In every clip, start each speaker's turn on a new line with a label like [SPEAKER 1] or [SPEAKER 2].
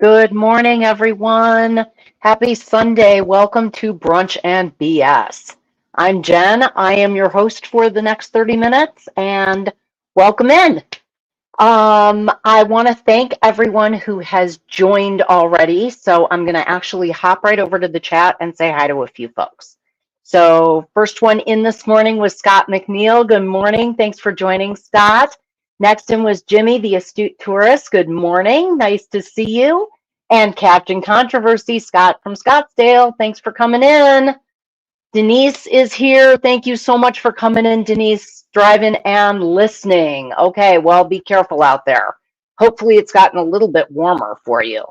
[SPEAKER 1] Good morning, everyone. Happy Sunday. Welcome to Brunch and BS. I'm Jen. I am your host for the next 30 minutes, and welcome in. I want to thank everyone who has joined already. So I'm going to actually hop right over to the chat and say hi to a few folks. So first one in this morning was Scott McNeil. Good morning. Thanks for joining, Scott. Next in was Jimmy, the astute tourist. Good morning. Nice to see you. And Captain Controversy, Scott from Scottsdale. Thanks for coming in. Denise is here. Thank you so much for coming in, Denise, driving and listening. Okay, well, be careful out there. Hopefully it's gotten a little bit warmer for you.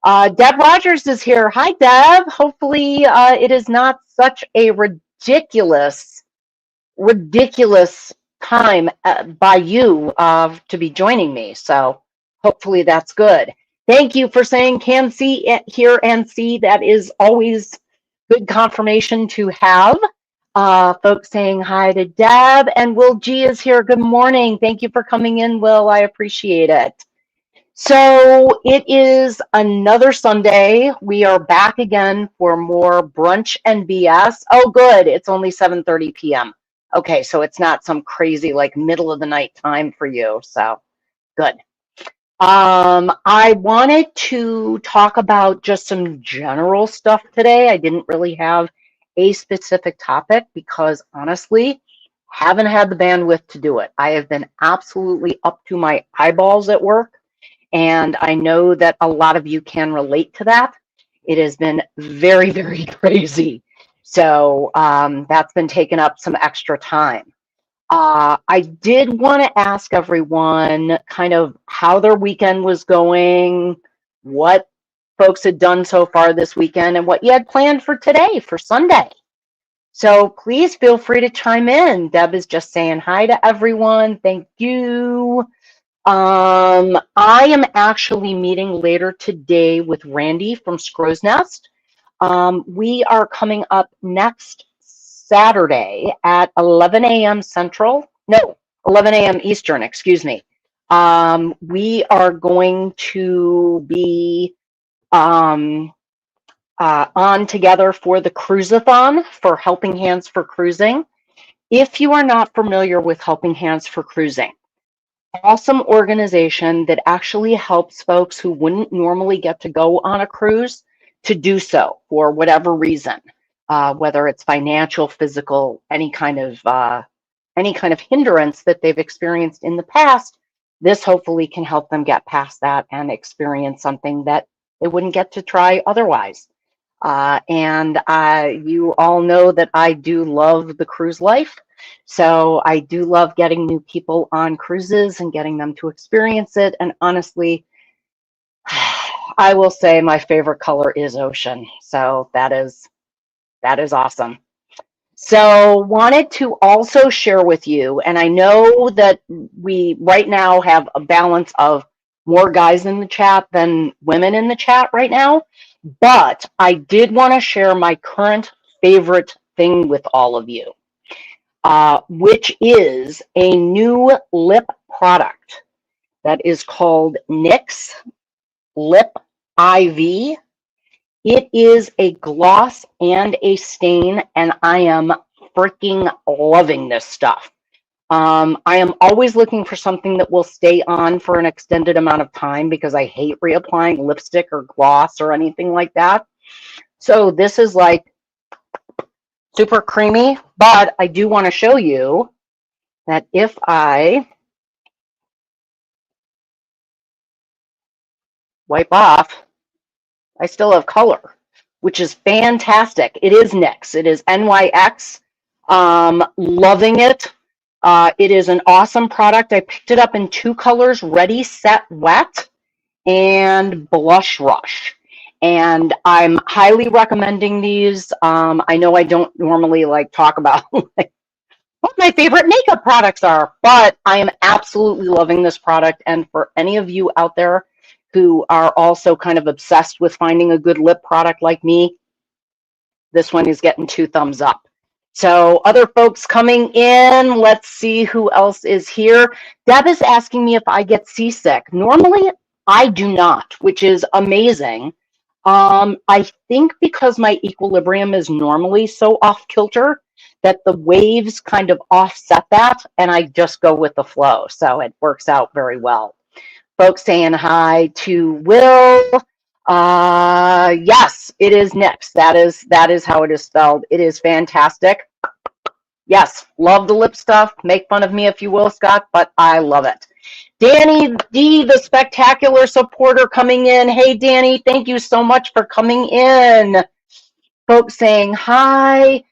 [SPEAKER 1] Deb Rogers is here. Hi, Deb. Hopefully it is not such a ridiculous time by you to be joining me. So hopefully that's good. Thank you for saying can see, hear, and see. That is always good confirmation to have. Folks saying hi to Deb, and Will G is here. Good morning. Thank you for coming in, Will. I appreciate it. So it is another Sunday. We are back again for more Brunch and BS. Oh, good. It's only 7:30 p.m. Okay, so it's not some crazy like middle of the night time for you. So good. I wanted to talk about just some general stuff today. I didn't really have a specific topic because honestly, haven't had the bandwidth to do it. I have been absolutely up to my eyeballs at work, and I know that a lot of you can relate to that. It has been very, very crazy. So that's been taking up some extra time. I did want to ask everyone kind of how their weekend was going, what folks had done so far this weekend, and what you had planned for today, for Sunday. So please feel free to chime in. Deb is just saying hi to everyone. Thank you. I am actually meeting later today with Randy from Scrow's Nest. We are coming up next Saturday at 11 a.m. Central. No, 11 a.m. Eastern, excuse me. We are going to be on together for the Cruiseathon for Helping Hands for Cruising. If you are not familiar with Helping Hands for Cruising, awesome organization that actually helps folks who wouldn't normally get to go on a cruise to do so for whatever reason, whether it's financial, physical, any kind of hindrance that they've experienced in the past. This hopefully can help them get past that and experience something that they wouldn't get to try otherwise. And you all know that I do love the cruise life. So I do love getting new people on cruises and getting them to experience it. And honestly, I will say my favorite color is ocean. So that is awesome. So wanted to also share with you, and I know that we right now have a balance of more guys in the chat than women in the chat right now, but I did want to share my current favorite thing with all of you, which is a new lip product that is called NYX Lip IV. It is a gloss and a stain, and I am freaking loving this stuff. I am always looking for something that will stay on for an extended amount of time because I hate reapplying lipstick or gloss or anything like that. So this is like super creamy, but I do want to show you that if I wipe off, I still have color, which is fantastic. It is NYX. It is NYX. Loving it. It is an awesome product. I picked it up in two colors, Ready, Set, Wet, and Blush Rush. And I'm highly recommending these. I know I don't normally like talk about like, what my favorite makeup products are, but I am absolutely loving this product. And for any of you out there who are also kind of obsessed with finding a good lip product like me, this one is getting 2 thumbs up. So other folks coming in, let's see who else is here. Deb is asking me if I get seasick. Normally, I do not, which is amazing. I think because my equilibrium is normally so off kilter that the waves kind of offset that and I just go with the flow. So it works out very well. Folks saying hi to Will. Yes, it is Nix. That is how it is spelled. It is fantastic. Yes, love the lip stuff. Make fun of me if you will, Scott, but I love it. Danny D, the spectacular supporter coming in. Hey, Danny, thank you so much for coming in. Folks saying hi.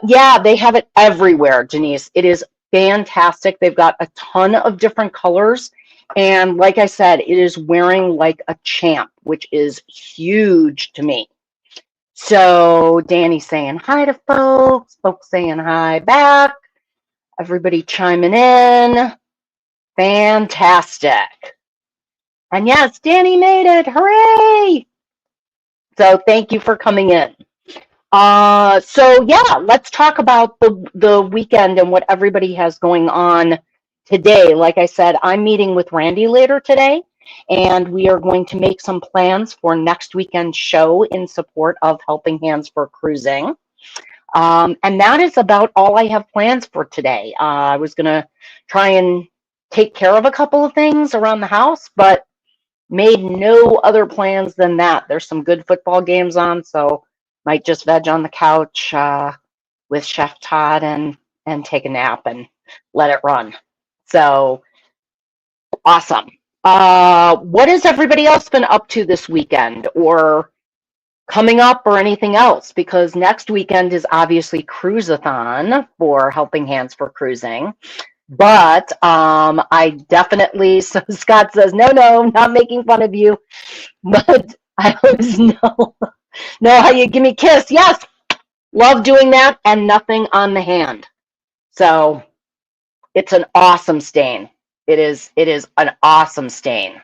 [SPEAKER 1] Yeah, they have it everywhere, Denise. It is fantastic. They've got a ton of different colors. And like I said, it is wearing like a champ, which is huge to me. So Danny saying hi to folks saying hi back, everybody chiming in. Fantastic. And yes, Danny made it. Hooray! So thank you for coming in. So yeah, let's talk about the weekend and what everybody has going on today. Like I said, I'm meeting with Randy later today, and we are going to make some plans for next weekend's show in support of Helping Hands for Cruising. And that is about all I have plans for today. I was gonna try and take care of a couple of things around the house, but made no other plans than that. There's some good football games on, so might just veg on the couch with Chef Todd and take a nap and let it run. So awesome. What has everybody else been up to this weekend or coming up or anything else? Because next weekend is obviously Cruise-a-thon for Helping Hands for Cruising. But I definitely, so Scott says, no, not making fun of you. But I always know how you give me a kiss. Yes, love doing that and nothing on the hand. So it's an awesome stain. It is an awesome stain.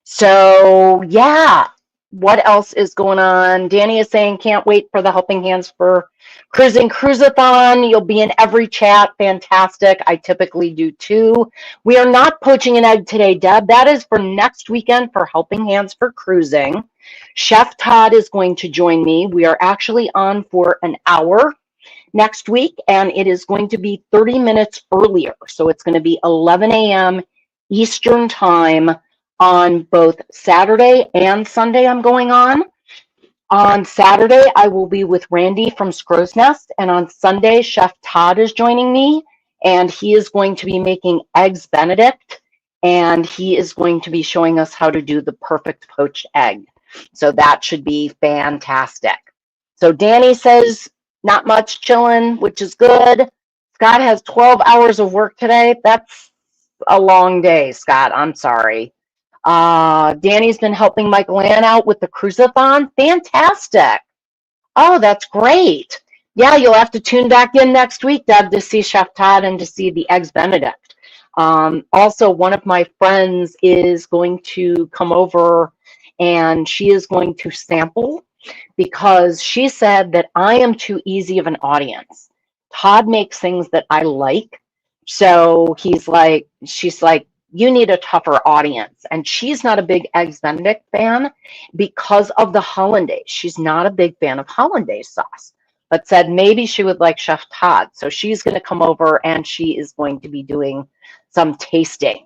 [SPEAKER 1] So yeah, what else is going on? Danny is saying, can't wait for the Helping Hands for Cruising Cruise-a-thon. You'll be in every chat. Fantastic. I typically do too. We are not poaching an egg today, Deb. That is for next weekend for Helping Hands for Cruising. Chef Todd is going to join me. We are actually on for an hour next week, and it is going to be 30 minutes earlier. So it's going to be 11 a.m. Eastern time on both Saturday and Sunday. I'm going on. On Saturday, I will be with Randy from Scrow's Nest, and on Sunday, Chef Todd is joining me, and he is going to be making eggs Benedict, and he is going to be showing us how to do the perfect poached egg. So that should be fantastic. So Danny says, not much chilling, which is good. Scott has 12 hours of work today. That's a long day, Scott. I'm sorry. Danny's been helping Michael Ann out with the Cruise-a-thon. Fantastic. Oh, that's great. Yeah, you'll have to tune back in next week, Deb, to see Chef Todd and to see the Eggs Benedict. Also, one of my friends is going to come over and she is going to sample because she said that I am too easy of an audience. Todd makes things that I like. So she's like, you need a tougher audience. And she's not a big Eggs Benedict fan because of the hollandaise. She's not a big fan of hollandaise sauce, but said maybe she would like Chef Todd. So she's going to come over and she is going to be doing some tasting.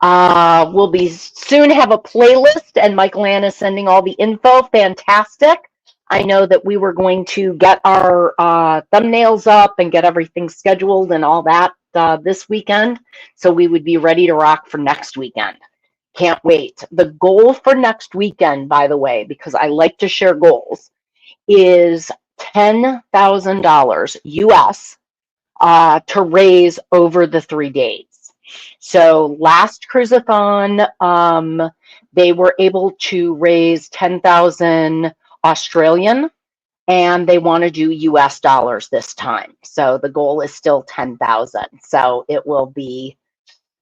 [SPEAKER 1] We'll be soon have a playlist, and Michael Ann is sending all the info. Fantastic. I know that we were going to get our thumbnails up and get everything scheduled and all that this weekend, so we would be ready to rock for next weekend. Can't wait. The goal for next weekend, by the way, because I like to share goals, is $10,000 US to raise over the 3 days. So last Cruise-a-thon, they were able to raise 10,000 Australian, and they want to do US dollars this time. So the goal is still 10,000. So it will be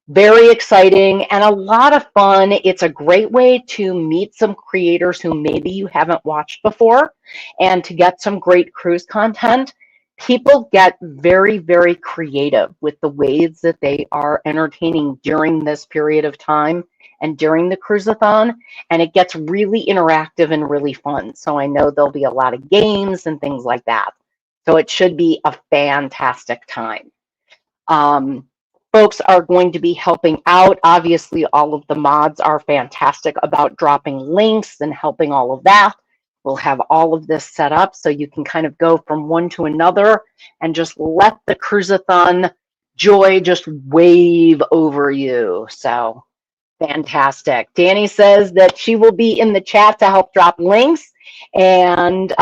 [SPEAKER 1] very exciting and a lot of fun. It's a great way to meet some creators who maybe you haven't watched before and to get some great cruise content. People get very, very creative with the ways that they are entertaining during this period of time and during the cruiseathon, and it gets really interactive and really fun. So I know there'll be a lot of games and things like that. So it should be a fantastic time. Um, Folks are going to be helping out. Obviously, all of the mods are fantastic about dropping links and helping all of that. We'll have all of this set up so you can kind of go from one to another and just let the cruiseathon joy just wave over you. So fantastic. Danny says that she will be in the chat to help drop links. And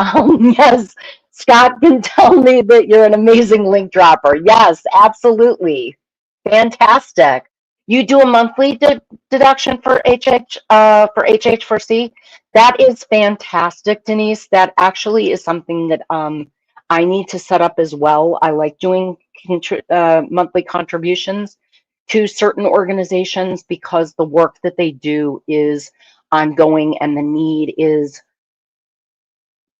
[SPEAKER 1] yes, Scott can tell me that you're an amazing link dropper. Yes, absolutely. Fantastic. You do a monthly deduction for HH4C. That is fantastic, Denise. That actually is something that I need to set up as well. I like doing monthly contributions to certain organizations because the work that they do is ongoing and the need is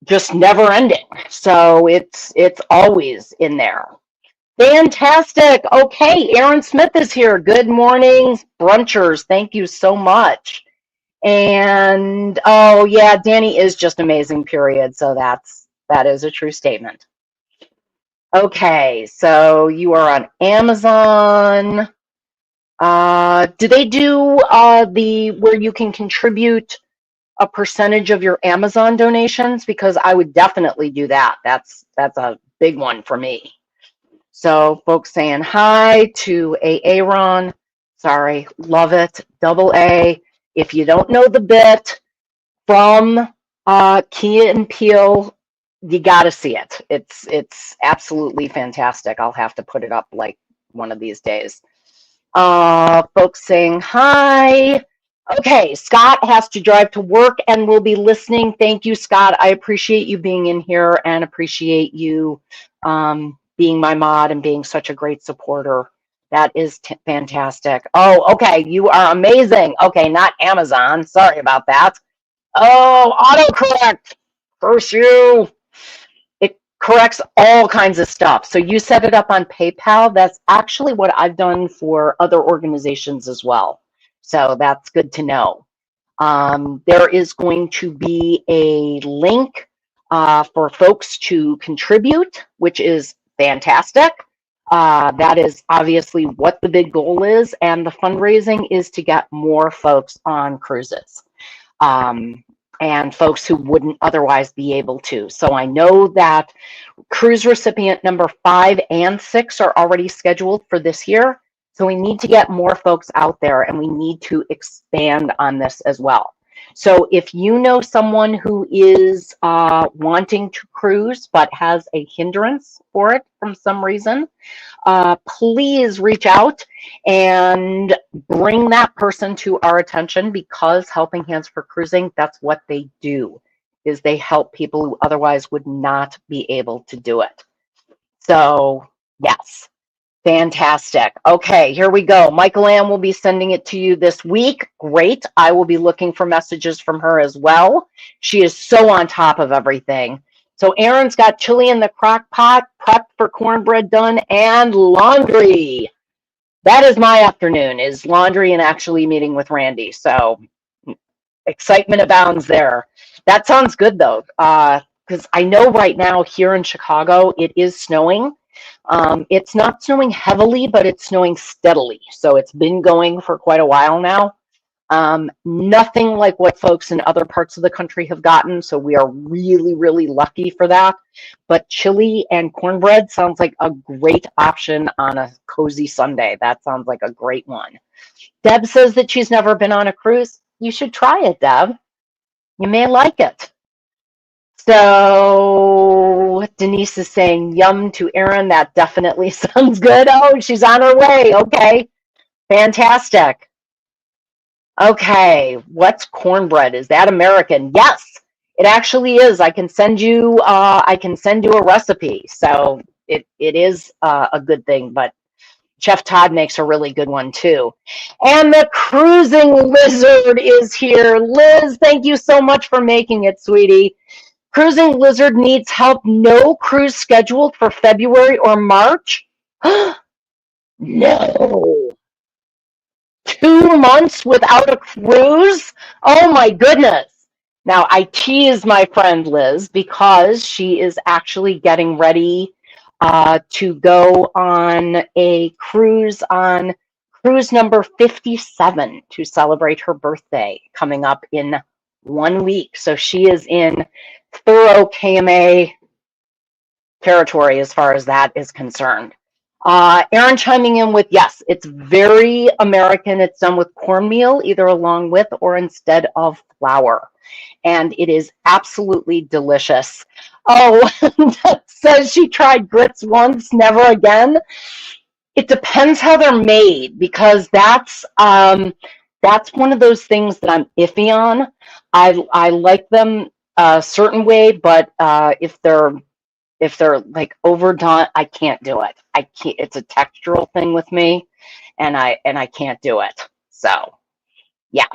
[SPEAKER 1] just never ending. So it's always in there. Fantastic. Okay, Aaron Smith is here. Good morning, brunchers. Thank you so much. And oh yeah, Danny is just amazing, period. So that is a true statement. Okay, so you are on Amazon. Do they do the where you can contribute a percentage of your Amazon donations? Because I would definitely do that. That's a big one for me. So folks saying hi to Aaron. Sorry, love it. Double A. If you don't know the bit from Key and Peele, you got to see it. It's absolutely fantastic. I'll have to put it up like one of these days. Folks saying hi. Okay, Scott has to drive to work and will be listening. Thank you, Scott. I appreciate you being in here and appreciate you being my mod and being such a great supporter. That is fantastic. Oh, okay, you are amazing. Okay, not Amazon. Sorry about that. Oh, autocorrect. Curse you. It corrects all kinds of stuff. So you set it up on PayPal. That's actually what I've done for other organizations as well. So that's good to know. There is going to be a link for folks to contribute, which is fantastic. That is obviously what the big goal is. And the fundraising is to get more folks on cruises. And folks who wouldn't otherwise be able to. So I know that cruise recipient number 5 and 6 are already scheduled for this year. So we need to get more folks out there and we need to expand on this as well. So if you know someone who is wanting to cruise but has a hindrance for it from some reason, please reach out and bring that person to our attention, because Helping Hands for Cruising, that's what they do, is they help people who otherwise would not be able to do it. So yes, fantastic. Okay, here we go. Michael Ann will be sending it to you this week. Great. I will be looking for messages from her as well. She is so on top of everything. So Aaron's got chili in the crock pot, prep for cornbread done, and laundry. That is my afternoon, is laundry and actually meeting with Randy. So excitement abounds there. That sounds good though, because I know right now here in Chicago, it is snowing. It's not snowing heavily, but it's snowing steadily. So it's been going for quite a while now. Nothing like what folks in other parts of the country have gotten. So we are really, really lucky for that. But chili and cornbread sounds like a great option on a cozy Sunday. That sounds like a great one. Deb says that she's never been on a cruise. You should try it, Deb. You may like it. So Denise is saying yum to Aaron. That definitely sounds good. Oh, she's on her way. Okay, fantastic. Okay, what's cornbread? Is that American? Yes, it actually is. I can send you a recipe. So it is a good thing, but Chef Todd makes a really good one too. And the cruising lizard is here. Liz, thank you so much for making it, sweetie. Cruising Lizard needs help. No cruise scheduled for February or March. No. 2 months without a cruise? Oh my goodness. Now, I tease my friend Liz because she is actually getting ready to go on a cruise on cruise number 57 to celebrate her birthday coming up in 1 week. So she is in thorough KMA territory as far as that is concerned. Aaron chiming in with, yes, it's very American. It's done with cornmeal, either along with or instead of flour. And it is absolutely delicious. Oh, that says she tried grits once, never again. It depends how they're made, because that's one of those things that I'm iffy on. I like them a certain way, but if they're like overdone, I can't do it. I can't. It's a textural thing with me, and I can't do it. So yeah.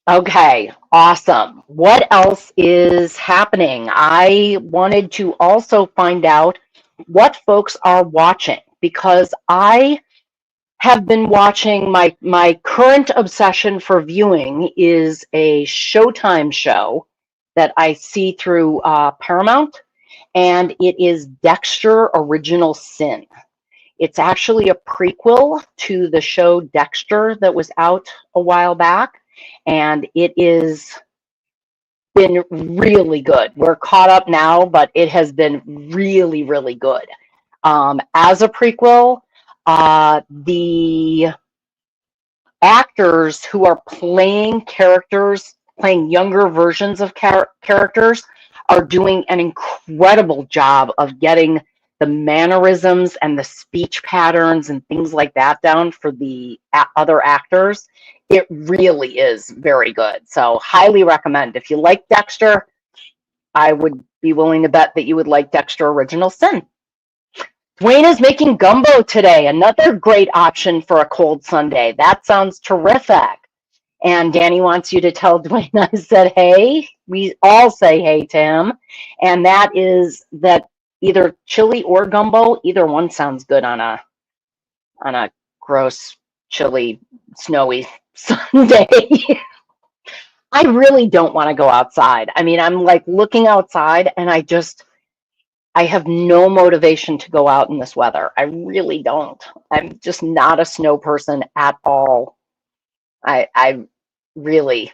[SPEAKER 1] Okay, awesome. What else is happening? I wanted to also find out what folks are watching, because I have been watching, my current obsession for viewing is a Showtime show that I see through Paramount, and it is Dexter Original Sin. It's actually a prequel to the show Dexter that was out a while back, and it is been really good. We're caught up now, but it has been really, really good. As a prequel, the actors who are playing characters, playing younger versions of characters, are doing an incredible job of getting the mannerisms and the speech patterns and things like that down for the other actors. It really is very good. So highly recommend. If you like Dexter, I would be willing to bet that you would like Dexter Original Sin. Dwayne is making gumbo today. Another great option for a cold Sunday. That sounds terrific. And Danny wants you to tell Dwayne I said hey. We all say hey to him. And that is that either chili or gumbo, either one sounds good on a gross, chilly, snowy Sunday. I really don't want to go outside. I mean, I'm like looking outside and I have no motivation to go out in this weather. I really don't. I'm just not a snow person at all. I really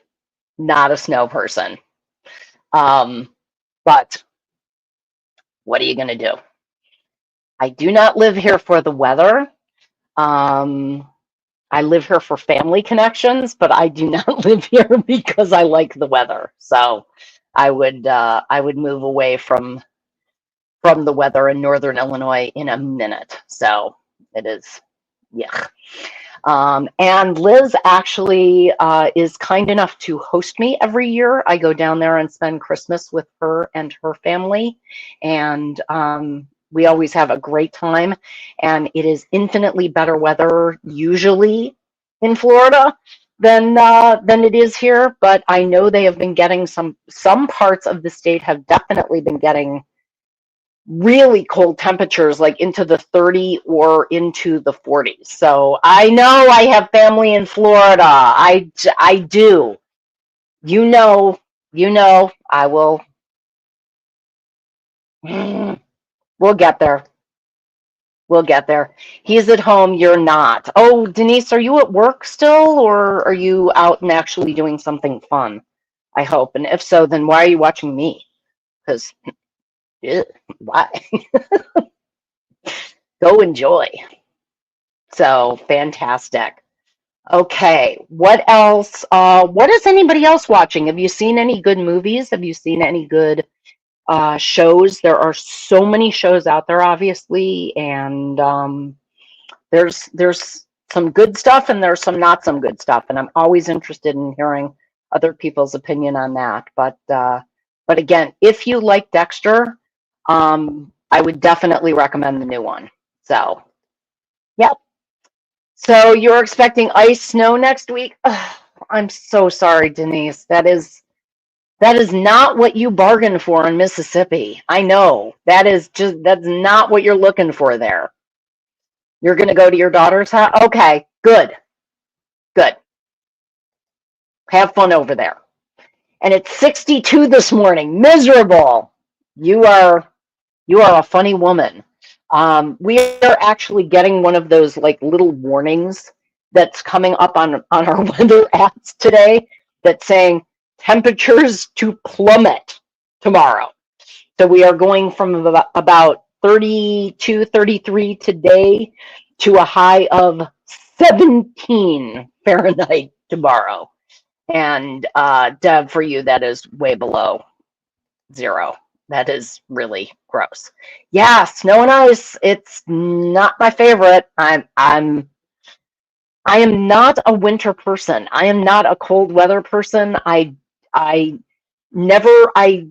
[SPEAKER 1] not a snow person. But what are you going to do? I do not live here for the weather. I live here for family connections, but I do not live here because I like the weather. So I would move away from the weather in northern Illinois in a minute. So it is, yeah. And Liz actually is kind enough to host me every year. I go down there and spend Christmas with her and her family, and we always have a great time. And it is infinitely better weather usually in Florida than it is here. But I know they have been getting some parts of the state have definitely been getting really cold temperatures, like into the 30 or into the 40s. So I know I have family in Florida. I do. I will. We'll get there. We'll get there. He's at home. You're not. Oh, Denise, are you at work still, or are you out and actually doing something fun? I hope. And if so, then why are you watching me? Because why? Go enjoy. So fantastic. Okay, what else? What is anybody else watching? Have you seen any good movies? Have you seen any good shows? There are so many shows out there, obviously, and there's some good stuff and there's some not some good stuff, and I'm always interested in hearing other people's opinion on that. But again, if you like Dexter, I would definitely recommend the new one. So, yep. So you're expecting ice snow next week? Ugh, I'm so sorry, Denise. That is That is not what you bargained for in Mississippi. I know. That's not what you're looking for there. You're going to go to your daughter's house? Okay, good, good. Have fun over there. And it's 62 this morning. Miserable. You are you are a funny woman. We are actually getting one of those like little warnings that's coming up on our weather apps today that's saying temperatures to plummet tomorrow. So we are going from about 32, 33 today to a high of 17 Fahrenheit tomorrow. And Deb, for you, that is way below zero. That is really gross. Yeah, snow and ice. It's not my favorite. I am not a winter person. I am not a cold weather person. I never I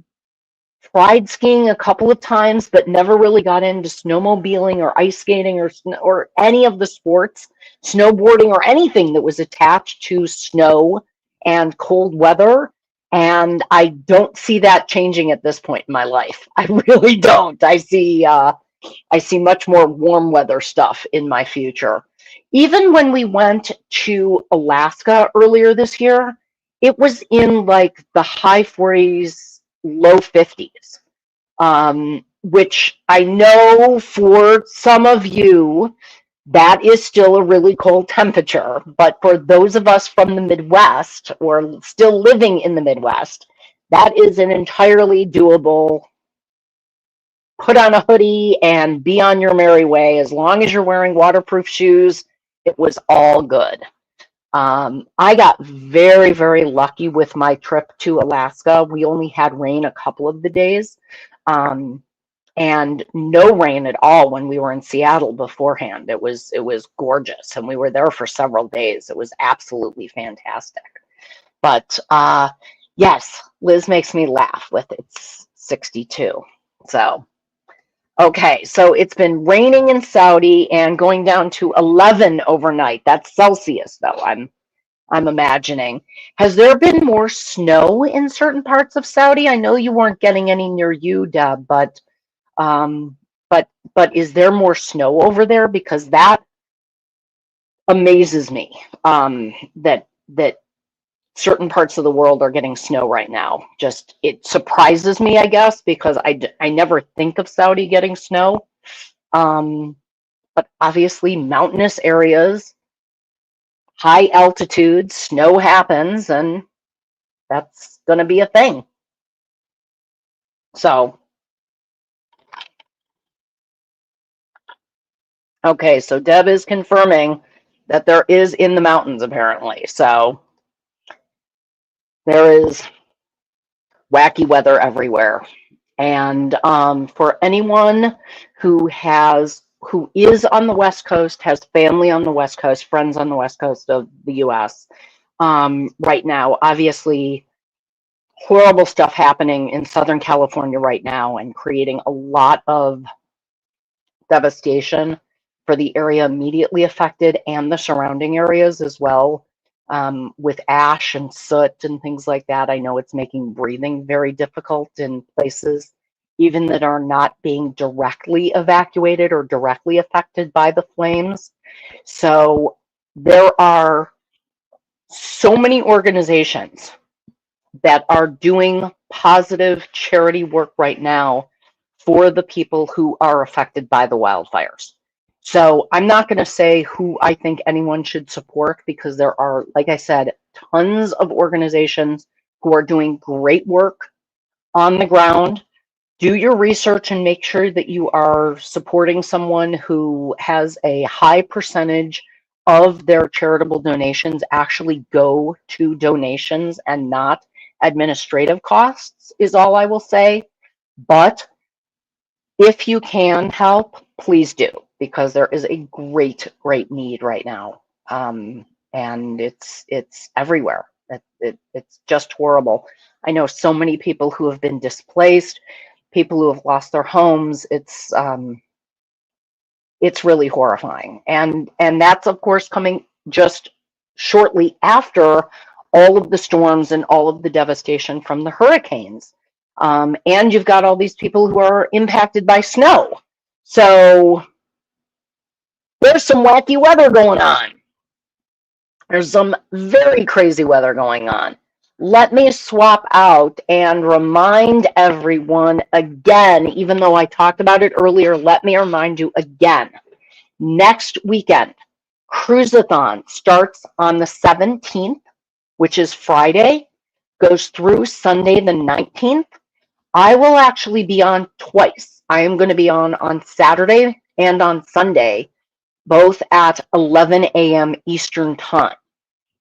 [SPEAKER 1] tried skiing a couple of times, but never really got into snowmobiling or ice skating or any of the sports, snowboarding or anything that was attached to snow and cold weather. And I don't see that changing at this point in my life. I really don't. I see much more warm weather stuff in my future. Even when we went to Alaska earlier this year, it was in like the high 40s, low 50s, which I know for some of you, that is still a really cold temperature. But for those of us from the Midwest or still living in the Midwest, that is an entirely doable. Put on a hoodie and be on your merry way. As long as you're wearing waterproof shoes, it was all good. I got very, very lucky with my trip to Alaska. We only had rain a couple of the days, and no rain at all when we were in Seattle beforehand. It was gorgeous, and we were there for several days. It was absolutely fantastic. But yes, Liz makes me laugh with it's 62. So okay, so it's been raining in Saudi and going down to 11 overnight. That's Celsius, though, I'm imagining. Has there been more snow in certain parts of Saudi? I know you weren't getting any near you, Deb, um, but is there more snow over there? Because that amazes me. That certain parts of the world are getting snow right now. Just it surprises me, I guess, because I never think of Saudi getting snow. Um, but obviously mountainous areas, high altitude, snow happens, and that's going to be a thing. So, okay, so Deb is confirming that there is in the mountains apparently. So there is wacky weather everywhere. And for anyone who is on the West Coast, has family on the West Coast, friends on the West Coast of the U.S. Right now, obviously, horrible stuff happening in Southern California right now, and creating a lot of devastation for the area immediately affected and the surrounding areas as well. With ash and soot and things like that, I know it's making breathing very difficult in places even that are not being directly evacuated or directly affected by the flames. So there are so many organizations that are doing positive charity work right now for the people who are affected by the wildfires. So I'm not going to say who I think anyone should support, because there are, like I said, tons of organizations who are doing great work on the ground. Do your research and make sure that you are supporting someone who has a high percentage of their charitable donations actually go to donations and not administrative costs, is all I will say. But if you can help, please do, because there is a great, great need right now. And it's everywhere. It's just horrible. I know so many people who have been displaced, people who have lost their homes. It's really horrifying. And that's of course coming just shortly after all of the storms and all of the devastation from the hurricanes. And you've got all these people who are impacted by snow. So there's some wacky weather going on. There's some very crazy weather going on. Let me swap out and remind everyone again, even though I talked about it earlier, let me remind you again. Next weekend, Cruiseathon starts on the 17th, which is Friday, goes through Sunday the 19th. I will actually be on twice. I am going to be on Saturday and on Sunday, both at 11 a.m. Eastern Time.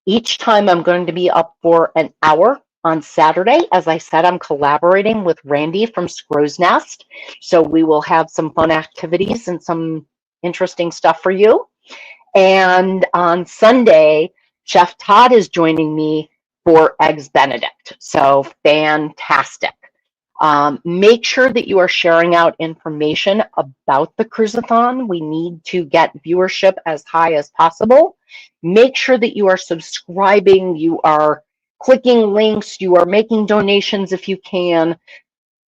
[SPEAKER 1] Each time I'm going to be up for an hour on Saturday. As I said, I'm collaborating with Randy from Scrow's Nest. So we will have some fun activities and some interesting stuff for you. And on Sunday, Chef Todd is joining me for Eggs Benedict. So fantastic. Make sure that you are sharing out information about the Cruiseathon. We need to get viewership as high as possible. Make sure that you are subscribing, you are clicking links, you are making donations if you can.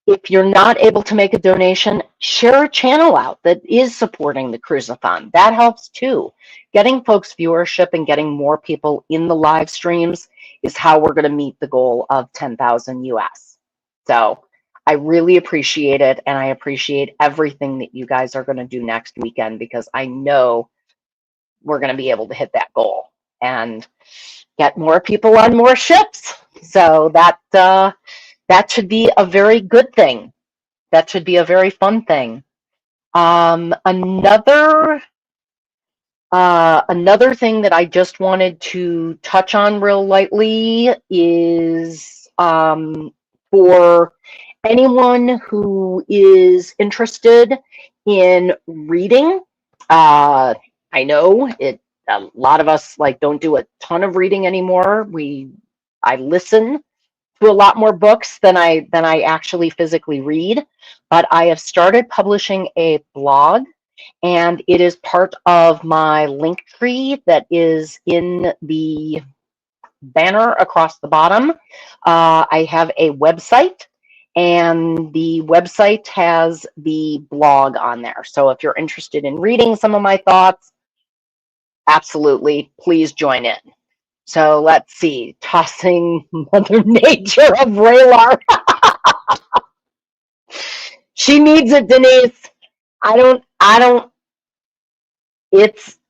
[SPEAKER 1] If you're not able to make a donation, share a channel out that is supporting the Cruiseathon. That helps too. Getting folks viewership and getting more people in the live streams is how we're going to meet the goal of 10,000 US. So I really appreciate it, and I appreciate everything that you guys are going to do next weekend, because I know we're going to be able to hit that goal and get more people on more ships. So that should be a very good thing. That should be a very fun thing. Another thing that I just wanted to touch on real lightly is for anyone who is interested in reading. I know a lot of us don't do a ton of reading anymore. I listen to a lot more books than I actually physically read, but I have started publishing a blog, and it is part of my link tree that is in the banner across the bottom. I have a website, and the website has the blog on there. So if you're interested in reading some of my thoughts, absolutely, please join in. So let's see, tossing Mother Nature of Raylar. She needs it, Denise.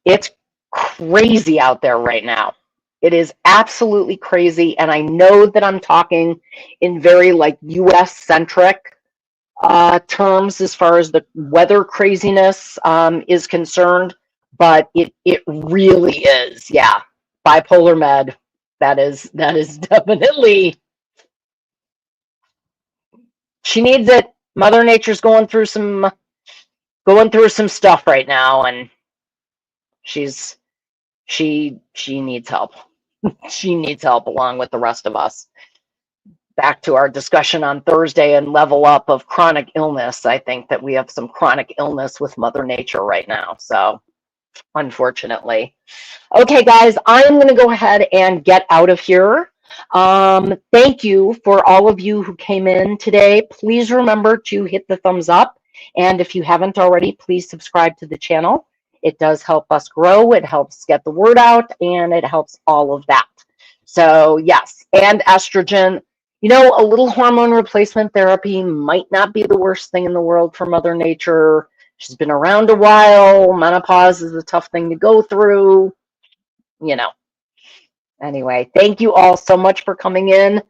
[SPEAKER 1] It's crazy out there right now. It is absolutely crazy, and I know that I'm talking in very US centric terms as far as the weather craziness is concerned, but it really is, yeah. Bipolar med, that is definitely, she needs it. Mother Nature's going through some stuff right now, and she needs help. She needs help along with the rest of us. Back to our discussion on Thursday and level up of chronic illness. I think that we have some chronic illness with Mother Nature right now. So unfortunately. Okay, guys, I'm going to go ahead and get out of here. Thank you for all of you who came in today. Please remember to hit the thumbs up. And if you haven't already, please subscribe to the channel. It does help us grow. It helps get the word out, and it helps all of that. So yes, and estrogen. You know, a little hormone replacement therapy might not be the worst thing in the world for Mother Nature. She's been around a while. Menopause is a tough thing to go through. You know. Anyway, thank you all so much for coming in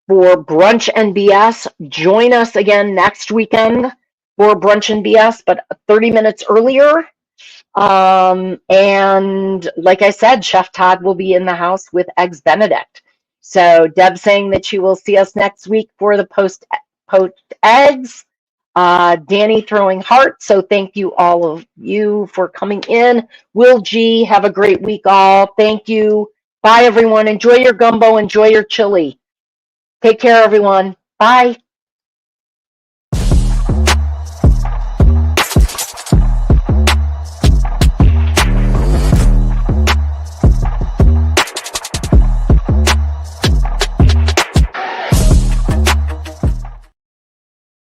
[SPEAKER 1] for Brunch and BS. Join us again next weekend for Brunch and BS, but 30 minutes earlier. And like I said, Chef Todd will be in the house with Eggs Benedict. So Deb saying that she will see us next week for the post eggs. Danny throwing hearts. So thank you all of you for coming in. Will G, have a great week all. Thank you. Bye everyone. Enjoy your gumbo. Enjoy your chili. Take care everyone. Bye.